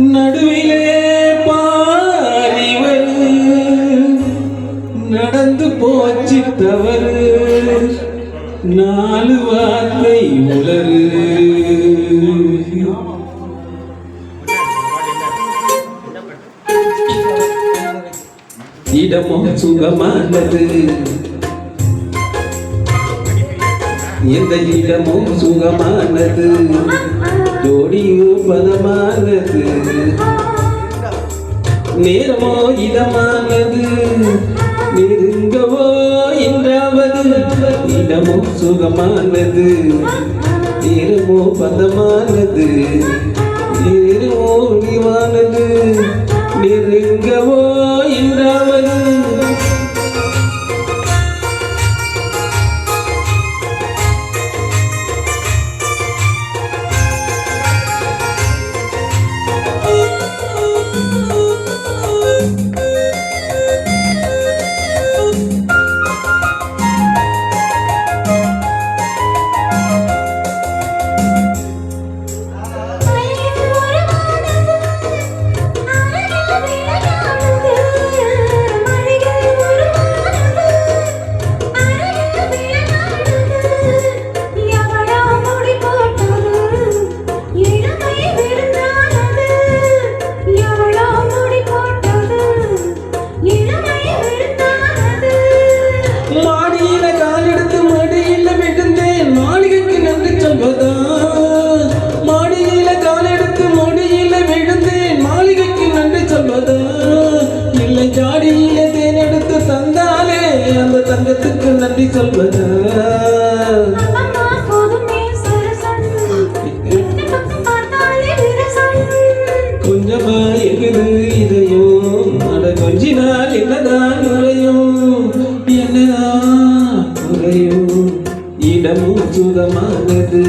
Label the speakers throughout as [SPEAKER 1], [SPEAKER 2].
[SPEAKER 1] நடுவிலே பாரிவர் நடந்து போச்சு தவறு நாலு வார்த்தை உளறு இடமோ சுகமானது எந்த இடமோ சுகமானது ஜோடியோ பதமானது நேரமோ இதமானது நெருங்கவோ என்றாவது இடமோ சுகமானது நேரமோ பதமானது நேரமோ இவானது நெருங்கவோ என்றாவது ஜாடியிலே தேனெடுத்து தந்தாலே அந்த தங்கத்துக்கு நன்றி சொல்வது கொஞ்சமா எகுது இதையும் அட கொஞ்சினால் என்னதான் குறையும் என்னதான் குறையும் இடமும் சுகமானது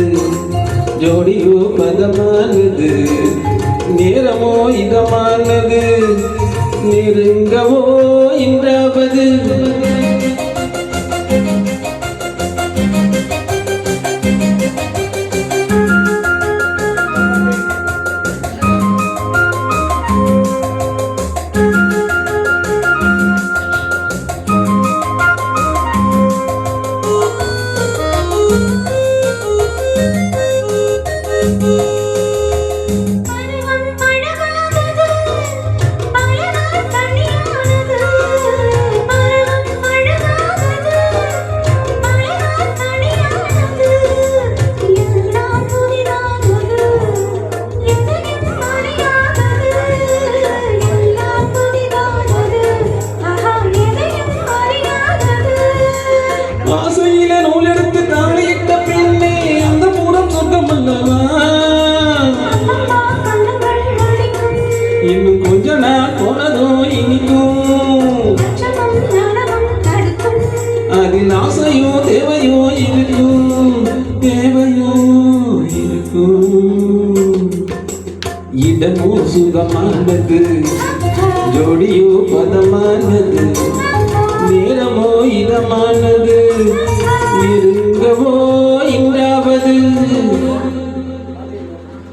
[SPEAKER 1] ஜோடியோ பதமானது நேரமோ இதமானது நெருங்கவோ என்றாவது ஆசையில நூலெடுத்து தாளியிட்ட பின்னே அந்த பூரம் சொர்க்கம் அல்லவா இன்னும் கொஞ்ச நாள் போனதும் இனிக்கும் அதில் ஆசையோ தேவையோ இருக்கும் தேவையோ இருக்கும் இடமோ சுகமானது ஜோடியோ பதமானது நேரமோ இதமானது